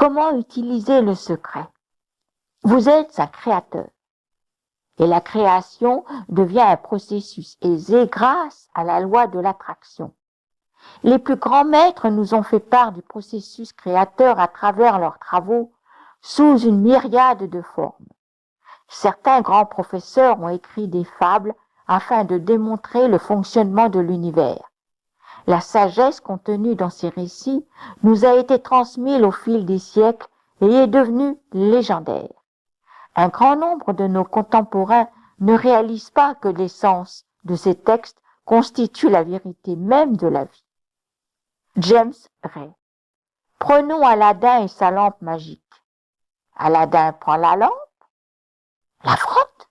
Comment utiliser le secret? Vous êtes un créateur. Et la création devient un processus aisé grâce à la loi de l'attraction. Les plus grands maîtres nous ont fait part du processus créateur à travers leurs travaux sous une myriade de formes. Certains grands professeurs ont écrit des fables afin de démontrer le fonctionnement de l'univers. La sagesse contenue dans ces récits nous a été transmise au fil des siècles et est devenue légendaire. Un grand nombre de nos contemporains ne réalisent pas que l'essence de ces textes constitue la vérité même de la vie. James Ray. Prenons Aladin et sa lampe magique. Aladin prend la lampe, la frotte,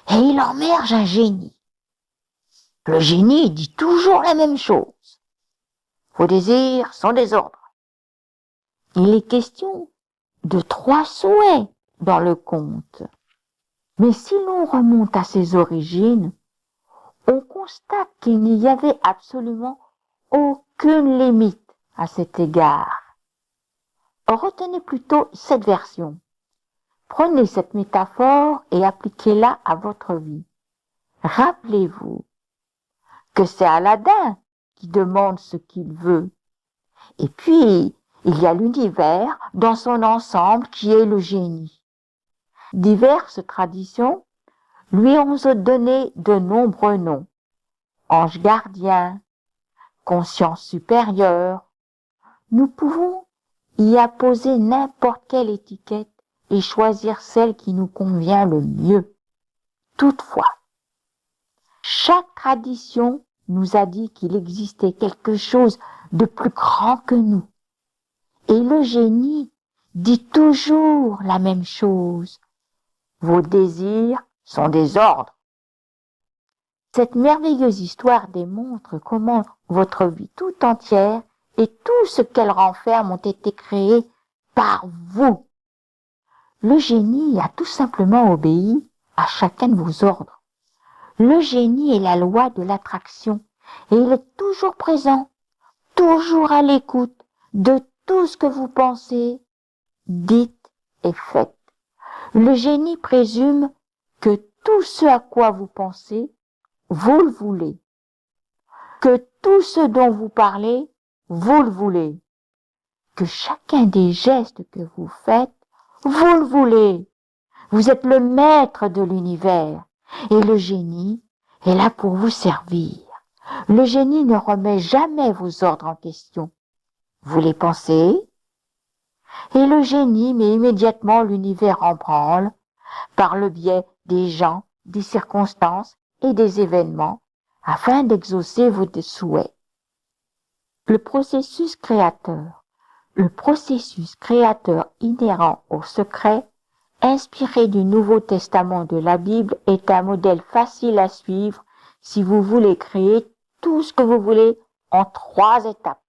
et il emmerge un génie. Le génie dit toujours la même chose. Vos désirs sont des ordres. Il est question de 3 souhaits dans le conte. Mais si l'on remonte à ses origines, on constate qu'il n'y avait absolument aucune limite à cet égard. Retenez plutôt cette version. Prenez cette métaphore et appliquez-la à votre vie. Rappelez-vous que c'est Aladin qui demande ce qu'il veut. Et puis, il y a l'univers dans son ensemble qui est le génie. Diverses traditions lui ont donné de nombreux noms. Ange gardien, conscience supérieure. Nous pouvons y apposer n'importe quelle étiquette et choisir celle qui nous convient le mieux. Toutefois, chaque tradition nous a dit qu'il existait quelque chose de plus grand que nous. Et le génie dit toujours la même chose. Vos désirs sont des ordres. Cette merveilleuse histoire démontre comment votre vie tout entière et tout ce qu'elle renferme ont été créés par vous. Le génie a tout simplement obéi à chacun de vos ordres. Le génie est la loi de l'attraction et il est toujours présent, toujours à l'écoute de tout ce que vous pensez, dites et faites. Le génie présume que tout ce à quoi vous pensez, vous le voulez. Que tout ce dont vous parlez, vous le voulez. Que chacun des gestes que vous faites, vous le voulez. Vous êtes le maître de l'univers et le génie est là pour vous servir. Le génie ne remet jamais vos ordres en question. Vous les pensez et le génie met immédiatement l'univers en branle par le biais des gens, des circonstances et des événements afin d'exaucer vos souhaits. Le processus créateur inhérent au secret, inspiré du Nouveau Testament de la Bible, est un modèle facile à suivre si vous voulez créer tout ce que vous voulez en 3 étapes.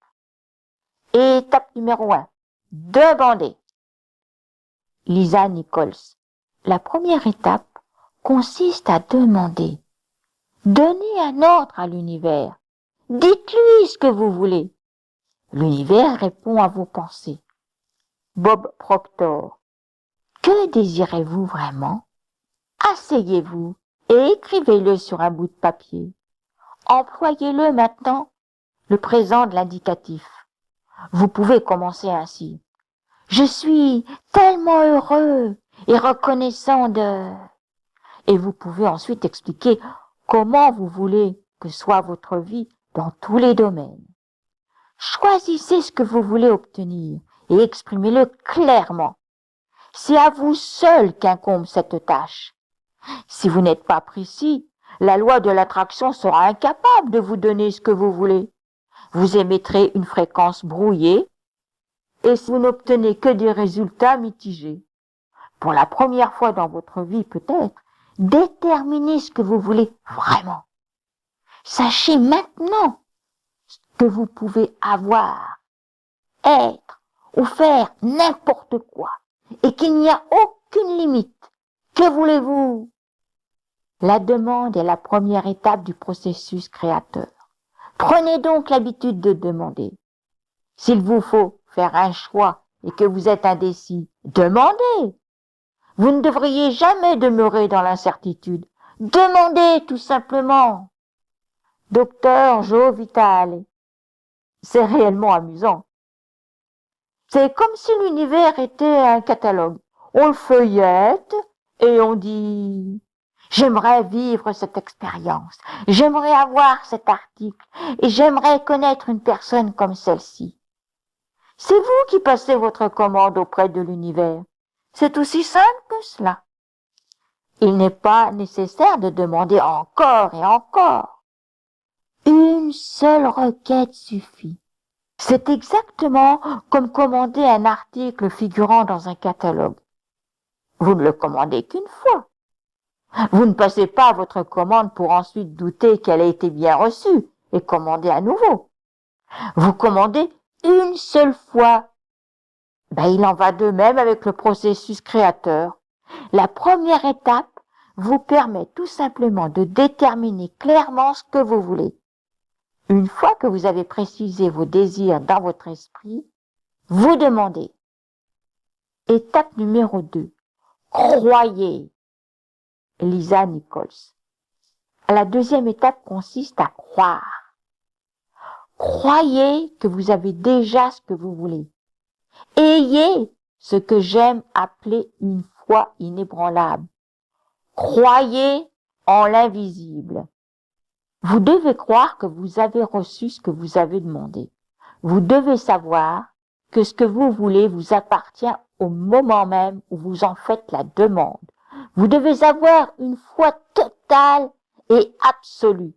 Étape numéro 1. Demander. Lisa Nichols. La première étape consiste à demander. Donnez un ordre à l'univers. Dites-lui ce que vous voulez. L'univers répond à vos pensées. Bob Proctor. Que désirez-vous vraiment? Asseyez-vous et écrivez-le sur un bout de papier. Employez-le maintenant, le présent de l'indicatif. Vous pouvez commencer ainsi. Je suis tellement heureux et reconnaissant de... Et vous pouvez ensuite expliquer comment vous voulez que soit votre vie dans tous les domaines. Choisissez ce que vous voulez obtenir et exprimez-le clairement. C'est à vous seul qu'incombe cette tâche. Si vous n'êtes pas précis, la loi de l'attraction sera incapable de vous donner ce que vous voulez. Vous émettrez une fréquence brouillée et vous n'obtenez que des résultats mitigés. Pour la première fois dans votre vie peut-être, déterminez ce que vous voulez vraiment. Sachez maintenant que vous pouvez avoir, être ou faire n'importe quoi et qu'il n'y a aucune limite. Que voulez-vous? La demande est la première étape du processus créateur. Prenez donc l'habitude de demander. S'il vous faut faire un choix et que vous êtes indécis, demandez. Vous ne devriez jamais demeurer dans l'incertitude. Demandez tout simplement. Docteur Joe Vitale. C'est réellement amusant. C'est comme si l'univers était un catalogue. On le feuillette et on dit « J'aimerais vivre cette expérience, j'aimerais avoir cet article et j'aimerais connaître une personne comme celle-ci. » C'est vous qui passez votre commande auprès de l'univers. C'est aussi simple que cela. Il n'est pas nécessaire de demander encore et encore. Une seule requête suffit. C'est exactement comme commander un article figurant dans un catalogue. Vous ne le commandez qu'une fois. Vous ne passez pas votre commande pour ensuite douter qu'elle a été bien reçue et commander à nouveau. Vous commandez une seule fois. Il en va de même avec le processus créateur. La première étape vous permet tout simplement de déterminer clairement ce que vous voulez. Une fois que vous avez précisé vos désirs dans votre esprit, vous demandez. Étape numéro 2. Croyez. Lisa Nichols. La deuxième étape consiste à croire. Croyez que vous avez déjà ce que vous voulez. Ayez ce que j'aime appeler une foi inébranlable. Croyez en l'invisible. Vous devez croire que vous avez reçu ce que vous avez demandé. Vous devez savoir que ce que vous voulez vous appartient au moment même où vous en faites la demande. Vous devez avoir une foi totale et absolue.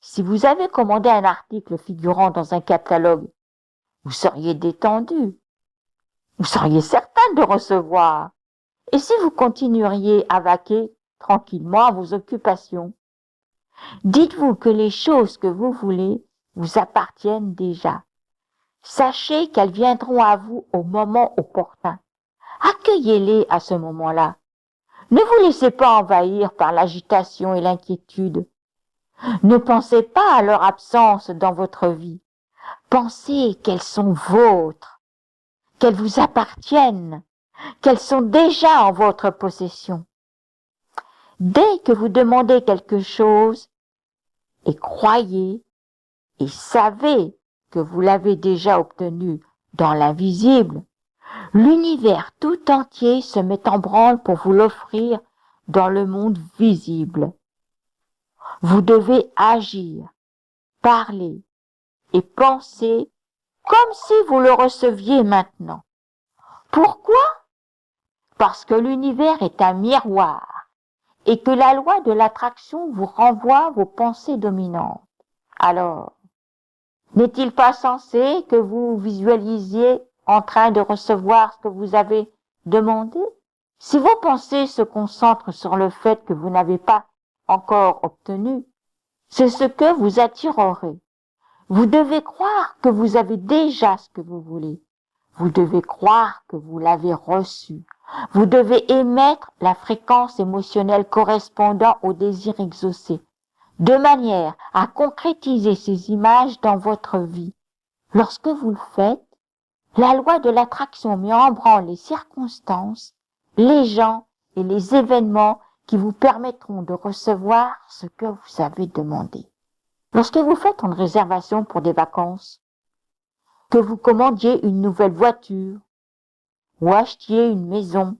Si vous avez commandé un article figurant dans un catalogue, vous seriez détendu. Vous seriez certain de recevoir. Et si vous continueriez à vaquer tranquillement à vos occupations, dites-vous que les choses que vous voulez vous appartiennent déjà. Sachez qu'elles viendront à vous au moment opportun. Accueillez-les à ce moment-là. Ne vous laissez pas envahir par l'agitation et l'inquiétude. Ne pensez pas à leur absence dans votre vie. Pensez qu'elles sont vôtres, qu'elles vous appartiennent, qu'elles sont déjà en votre possession. Dès que vous demandez quelque chose, et croyez et savez que vous l'avez déjà obtenu dans l'invisible, l'univers tout entier se met en branle pour vous l'offrir dans le monde visible. Vous devez agir, parler et penser comme si vous le receviez maintenant. Pourquoi? Parce que l'univers est un miroir et que la loi de l'attraction vous renvoie vos pensées dominantes. Alors, n'est-il pas censé que vous visualisiez en train de recevoir ce que vous avez demandé? Si vos pensées se concentrent sur le fait que vous n'avez pas encore obtenu, c'est ce que vous attirerez. Vous devez croire que vous avez déjà ce que vous voulez. Vous devez croire que vous l'avez reçu. Vous devez émettre la fréquence émotionnelle correspondant au désir exaucé, de manière à concrétiser ces images dans votre vie. Lorsque vous le faites, la loi de l'attraction met en branle les circonstances, les gens et les événements qui vous permettront de recevoir ce que vous avez demandé. Lorsque vous faites une réservation pour des vacances, que vous commandiez une nouvelle voiture ou achetiez une maison,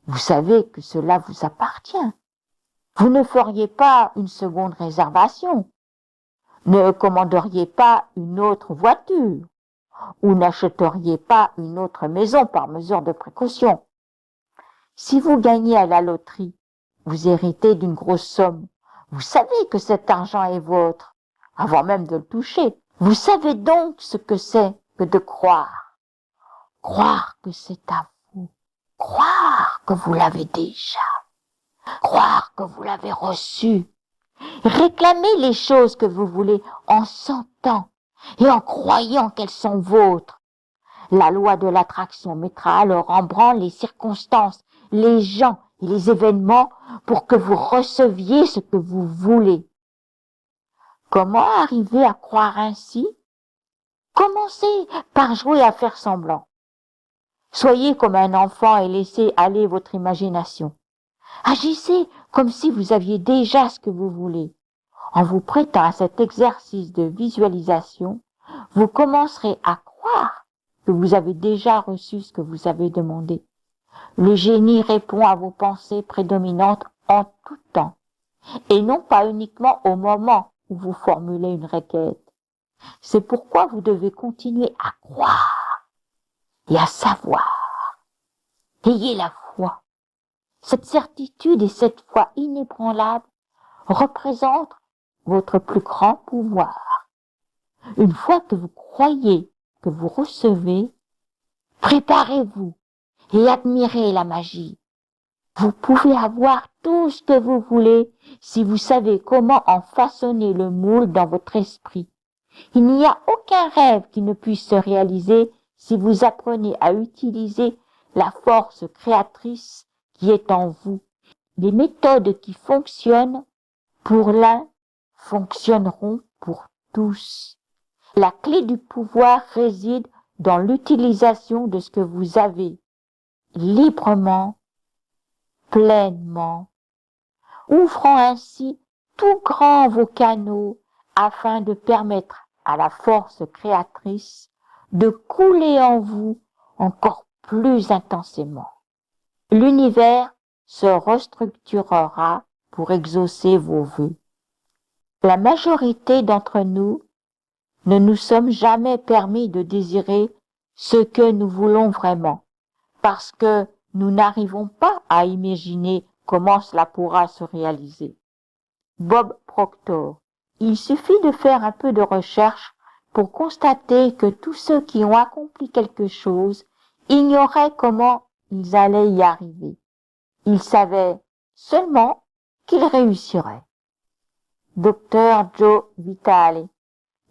vous savez que cela vous appartient. Vous ne feriez pas une seconde réservation, ne commanderiez pas une autre voiture ou n'achèteriez pas une autre maison par mesure de précaution. Si vous gagnez à la loterie, vous héritez d'une grosse somme. Vous savez que cet argent est vôtre, avant même de le toucher. Vous savez donc ce que c'est que de croire. Croire que c'est à vous. Croire que vous l'avez déjà. Croire que vous l'avez reçu. Réclamez les choses que vous voulez en sentant et en croyant qu'elles sont vôtres. La loi de l'attraction mettra alors en branle les circonstances, les gens et les événements pour que vous receviez ce que vous voulez. Comment arriver à croire ainsi? Commencez par jouer à faire semblant. Soyez comme un enfant et laissez aller votre imagination. Agissez comme si vous aviez déjà ce que vous voulez. En vous prêtant à cet exercice de visualisation, vous commencerez à croire que vous avez déjà reçu ce que vous avez demandé. Le génie répond à vos pensées prédominantes en tout temps, et non pas uniquement au moment où vous formulez une requête. C'est pourquoi vous devez continuer à croire et à savoir. Ayez la foi. Cette certitude et cette foi inébranlable représentent votre plus grand pouvoir. Une fois que vous croyez que vous recevez, préparez-vous et admirez la magie. Vous pouvez avoir tout ce que vous voulez si vous savez comment en façonner le moule dans votre esprit. Il n'y a aucun rêve qui ne puisse se réaliser si vous apprenez à utiliser la force créatrice qui est en vous. Les méthodes qui fonctionnent pour l'un fonctionneront pour tous. La clé du pouvoir réside dans l'utilisation de ce que vous avez, librement, pleinement, ouvrant ainsi tout grand vos canaux afin de permettre à la force créatrice de couler en vous encore plus intensément. L'univers se restructurera pour exaucer vos vœux. La majorité d'entre nous ne nous sommes jamais permis de désirer ce que nous voulons vraiment, parce que nous n'arrivons pas à imaginer comment cela pourra se réaliser. Bob Proctor. Il suffit de faire un peu de recherche pour constater que tous ceux qui ont accompli quelque chose ignoraient comment ils allaient y arriver. Ils savaient seulement qu'ils réussiraient. Dr. Joe Vitale.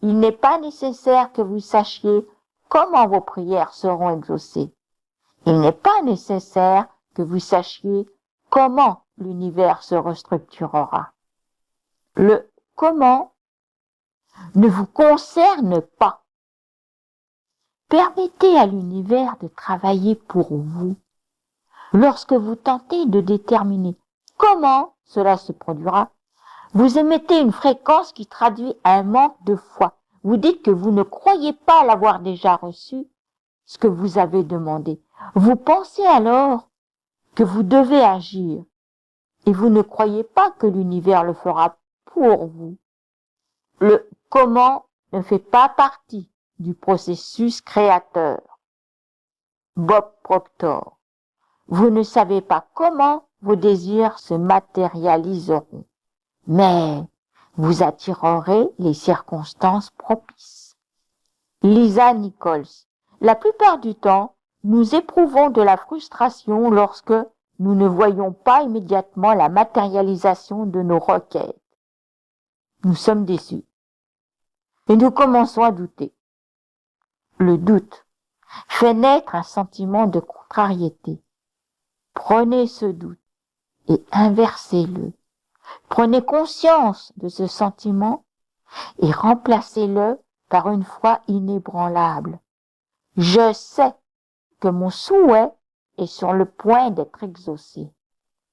Il n'est pas nécessaire que vous sachiez comment vos prières seront exaucées. Il n'est pas nécessaire que vous sachiez comment l'univers se restructurera. Le comment ne vous concerne pas. Permettez à l'univers de travailler pour vous. Lorsque vous tentez de déterminer comment cela se produira, vous émettez une fréquence qui traduit un manque de foi. Vous dites que vous ne croyez pas l'avoir déjà reçu, ce que vous avez demandé. Vous pensez alors que vous devez agir et vous ne croyez pas que l'univers le fera pour vous. Le comment ne fait pas partie du processus créateur. Bob Proctor. Vous ne savez pas comment vos désirs se matérialiseront, mais vous attirerez les circonstances propices. Lisa Nichols. La plupart du temps, nous éprouvons de la frustration lorsque nous ne voyons pas immédiatement la matérialisation de nos requêtes. Nous sommes déçus. Et nous commençons à douter. Le doute fait naître un sentiment de contrariété. Prenez ce doute et inversez-le. Prenez conscience de ce sentiment et remplacez-le par une foi inébranlable. Je sais que mon souhait est sur le point d'être exaucé.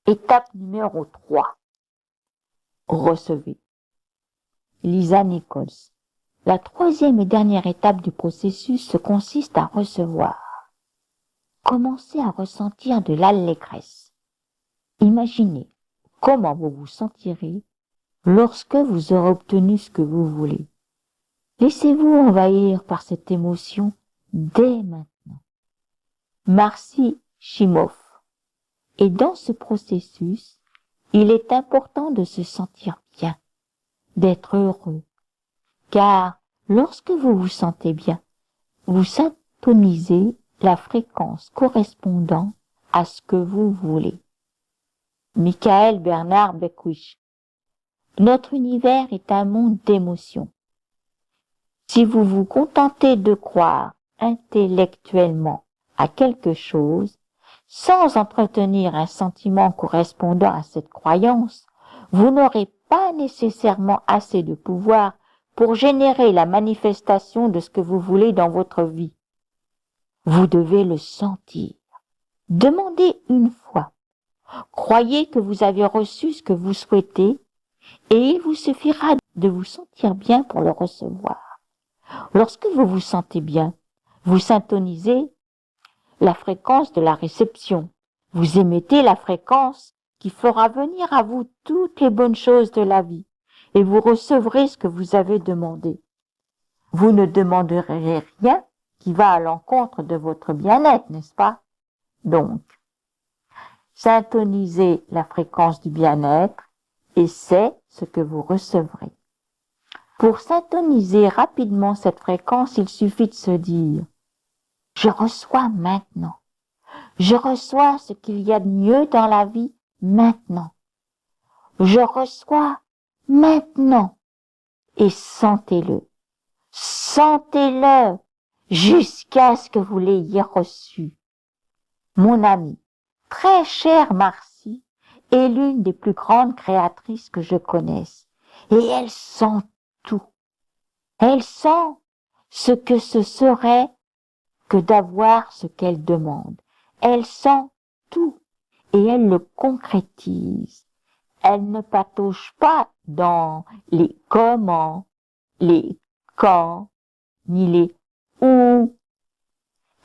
Étape numéro 3. Recevez. Lisa Nichols. La troisième et dernière étape du processus consiste à recevoir. Commencez à ressentir de l'allégresse. Imaginez comment vous vous sentirez lorsque vous aurez obtenu ce que vous voulez. Laissez-vous envahir par cette émotion dès maintenant. Marcy Shimoff. Et dans ce processus, il est important de se sentir bien, d'être heureux, car lorsque vous vous sentez bien, vous syntonisez la fréquence correspondant à ce que vous voulez. Michael Bernard Beckwith. Notre univers est un monde d'émotions. Si vous vous contentez de croire intellectuellement à quelque chose, sans entretenir un sentiment correspondant à cette croyance, vous n'aurez pas nécessairement assez de pouvoir pour générer la manifestation de ce que vous voulez dans votre vie. Vous devez le sentir. Demandez une fois. Croyez que vous avez reçu ce que vous souhaitez et il vous suffira de vous sentir bien pour le recevoir. Lorsque vous vous sentez bien, vous syntonisez la fréquence de la réception. Vous émettez la fréquence qui fera venir à vous toutes les bonnes choses de la vie et vous recevrez ce que vous avez demandé. Vous ne demanderez rien qui va à l'encontre de votre bien-être, n'est-ce pas? Donc, syntonisez la fréquence du bien-être et c'est ce que vous recevrez. Pour syntoniser rapidement cette fréquence, il suffit de se dire « Je reçois maintenant. Je reçois ce qu'il y a de mieux dans la vie maintenant. Je reçois maintenant. » Et sentez-le. Sentez-le jusqu'à ce que vous l'ayez reçu. Mon amie, très chère Marcie, est l'une des plus grandes créatrices que je connaisse. Et elle sent tout. Elle sent ce que ce serait que d'avoir ce qu'elle demande. Elle sent tout et elle le concrétise. Elle ne patauge pas dans les comment, les quand, ni les où.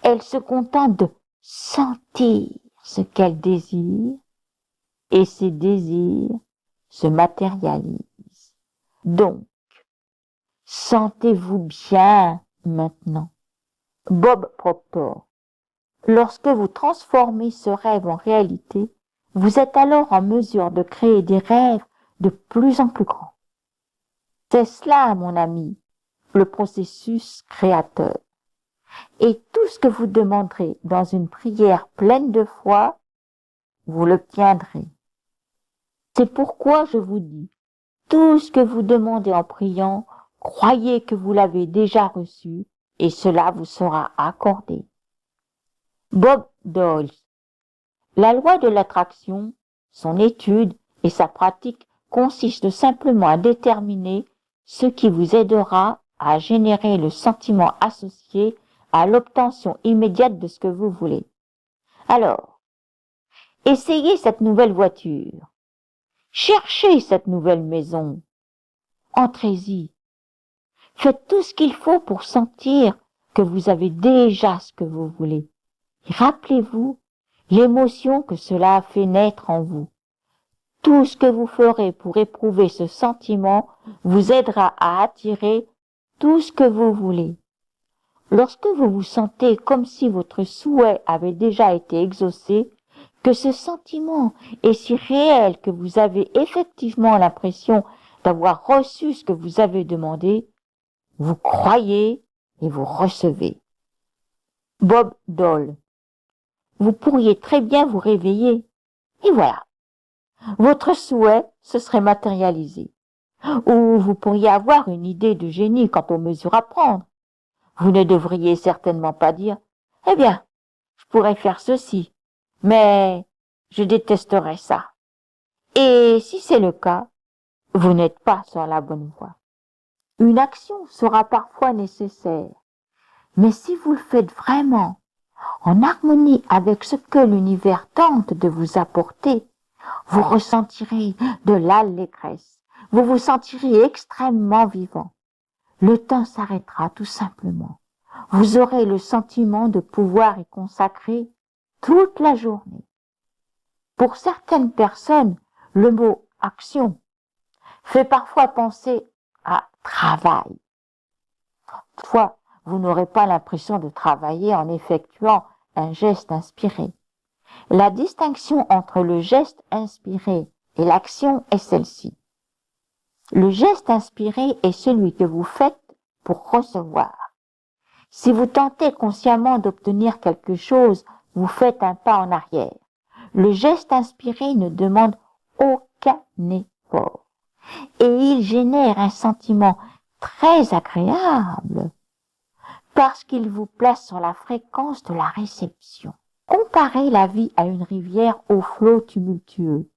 Elle se contente de sentir ce qu'elle désire et ses désirs se matérialisent. Donc, sentez-vous bien maintenant. Bob Proctor. Lorsque vous transformez ce rêve en réalité, vous êtes alors en mesure de créer des rêves de plus en plus grands. C'est cela, mon ami, le processus créateur. Et tout ce que vous demanderez dans une prière pleine de foi, vous l'obtiendrez. C'est pourquoi je vous dis, tout ce que vous demandez en priant, croyez que vous l'avez déjà reçu et cela vous sera accordé. Bob Doyle. La loi de l'attraction, son étude et sa pratique consistent simplement à déterminer ce qui vous aidera à générer le sentiment associé à l'obtention immédiate de ce que vous voulez. Alors, essayez cette nouvelle voiture. Cherchez cette nouvelle maison. Entrez-y. Faites tout ce qu'il faut pour sentir que vous avez déjà ce que vous voulez. Et rappelez-vous l'émotion que cela a fait naître en vous. Tout ce que vous ferez pour éprouver ce sentiment vous aidera à attirer tout ce que vous voulez. Lorsque vous vous sentez comme si votre souhait avait déjà été exaucé, que ce sentiment est si réel que vous avez effectivement l'impression d'avoir reçu ce que vous avez demandé, vous croyez et vous recevez. Bob Doyle. Vous pourriez très bien vous réveiller. Et voilà. Votre souhait se serait matérialisé. Ou vous pourriez avoir une idée de génie quant aux mesures à prendre. Vous ne devriez certainement pas dire « Eh bien, je pourrais faire ceci, mais je détesterais ça. » Et si c'est le cas, vous n'êtes pas sur la bonne voie. Une action sera parfois nécessaire, mais si vous le faites vraiment, en harmonie avec ce que l'univers tente de vous apporter, vous ressentirez de l'allégresse, vous vous sentirez extrêmement vivant. Le temps s'arrêtera tout simplement. Vous aurez le sentiment de pouvoir y consacrer toute la journée. Pour certaines personnes, le mot action fait parfois penser à travail. Toutefois, vous n'aurez pas l'impression de travailler en effectuant un geste inspiré. La distinction entre le geste inspiré et l'action est celle-ci. Le geste inspiré est celui que vous faites pour recevoir. Si vous tentez consciemment d'obtenir quelque chose, vous faites un pas en arrière. Le geste inspiré ne demande aucun effort. Et il génère un sentiment très agréable parce qu'il vous place sur la fréquence de la réception. Comparez la vie à une rivière au flot tumultueux.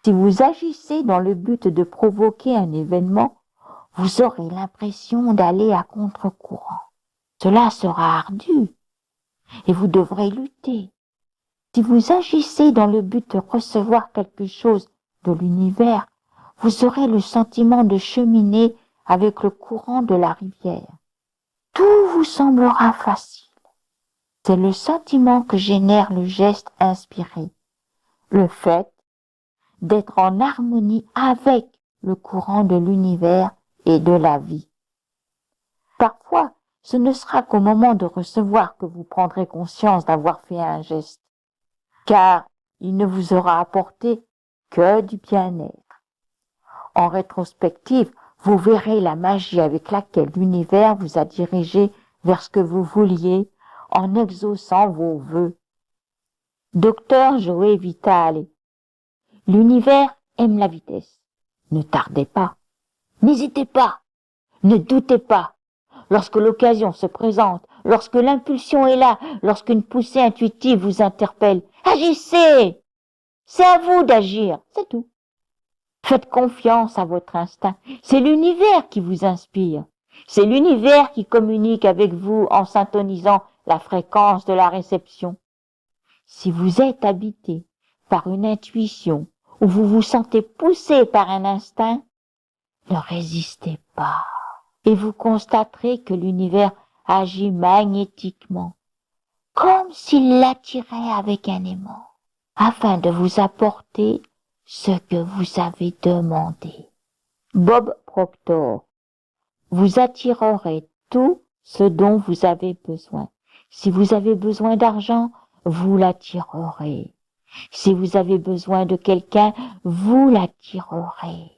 Si vous agissez dans le but de provoquer un événement, vous aurez l'impression d'aller à contre-courant. Cela sera ardu, et vous devrez lutter. Si vous agissez dans le but de recevoir quelque chose de l'univers, vous aurez le sentiment de cheminer avec le courant de la rivière. Tout vous semblera facile. C'est le sentiment que génère le geste inspiré, le fait d'être en harmonie avec le courant de l'univers et de la vie. Parfois, ce ne sera qu'au moment de recevoir que vous prendrez conscience d'avoir fait un geste, car il ne vous aura apporté que du bien-être. En rétrospective, vous verrez la magie avec laquelle l'univers vous a dirigé vers ce que vous vouliez en exaucant vos vœux. Docteur Joe Vitale. L'univers aime la vitesse. Ne tardez pas. N'hésitez pas. Ne doutez pas. Lorsque l'occasion se présente, lorsque l'impulsion est là, lorsqu'une poussée intuitive vous interpelle, agissez! C'est à vous d'agir, c'est tout. Faites confiance à votre instinct. C'est l'univers qui vous inspire. C'est l'univers qui communique avec vous en syntonisant la fréquence de la réception. Si vous êtes habité par une intuition ou vous vous sentez poussé par un instinct, ne résistez pas et vous constaterez que l'univers agit magnétiquement, comme s'il l'attirait avec un aimant, afin de vous apporter ce que vous avez demandé. Bob Proctor. Vous attirerez tout ce dont vous avez besoin. Si vous avez besoin d'argent, vous l'attirerez. Si vous avez besoin de quelqu'un, vous l'attirerez.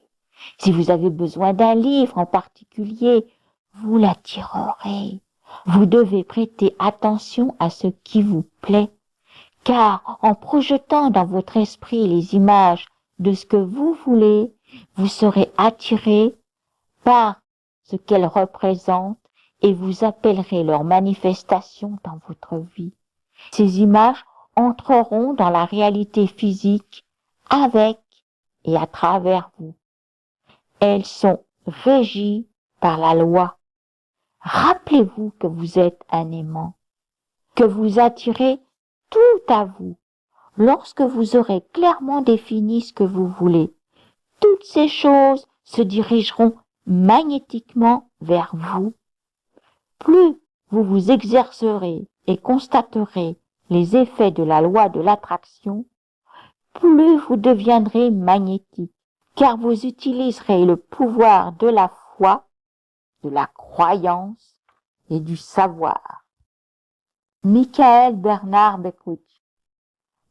Si vous avez besoin d'un livre en particulier, vous l'attirerez. Vous devez prêter attention à ce qui vous plaît, car en projetant dans votre esprit les images de ce que vous voulez, vous serez attiré par ce qu'elles représentent et vous appellerez leur manifestation dans votre vie. Ces images entreront dans la réalité physique avec et à travers vous. Elles sont régies par la loi. Rappelez-vous que vous êtes un aimant, que vous attirez tout à vous. Lorsque vous aurez clairement défini ce que vous voulez, toutes ces choses se dirigeront magnétiquement vers vous. Plus vous vous exercerez et constaterez les effets de la loi de l'attraction, plus vous deviendrez magnétique, car vous utiliserez le pouvoir de la foi, de la croyance et du savoir. Michael Bernard Beckwith.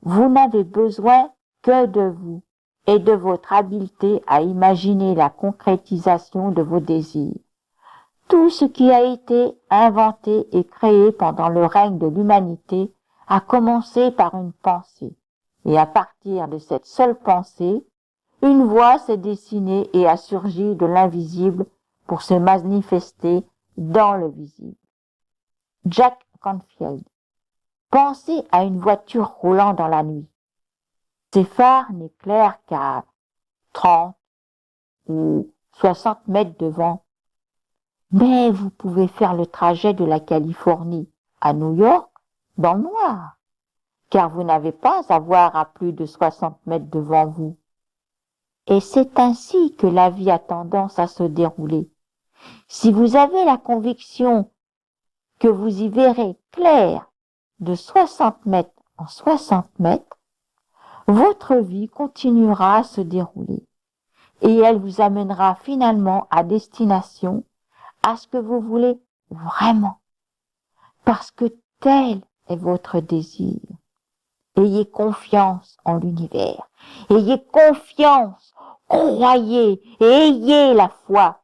Vous n'avez besoin que de vous et de votre habileté à imaginer la concrétisation de vos désirs. Tout ce qui a été inventé et créé pendant le règne de l'humanité a commencé par une pensée. Et à partir de cette seule pensée, une voie s'est dessinée et a surgi de l'invisible pour se manifester dans le visible. Jack Canfield. Pensez à une voiture roulant dans la nuit. Ses phares n'éclairent qu'à 30 ou 60 mètres devant. Mais vous pouvez faire le trajet de la Californie à New York dans le noir, car vous n'avez pas à voir à plus de 60 mètres devant vous. Et c'est ainsi que la vie a tendance à se dérouler. Si vous avez la conviction que vous y verrez clair de 60 mètres en 60 mètres, votre vie continuera à se dérouler et elle vous amènera finalement à destination, à ce que vous voulez vraiment, parce que tel est votre désir. Ayez confiance en l'univers, ayez confiance, croyez et ayez la foi.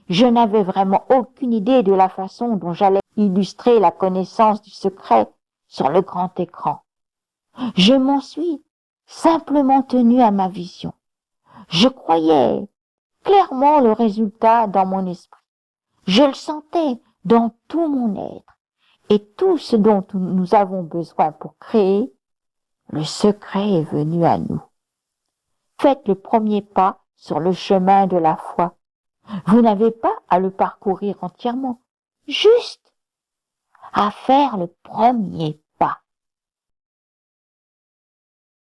Je n'avais vraiment aucune idée de la façon dont j'allais illustrer la connaissance du secret sur le grand écran. Je m'en suis simplement tenu à ma vision. Je croyais clairement le résultat dans mon esprit. Je le sentais dans tout mon être. Et tout ce dont nous avons besoin pour créer, le secret est venu à nous. Faites le premier pas sur le chemin de la foi. Vous n'avez pas à le parcourir entièrement. Juste à faire le premier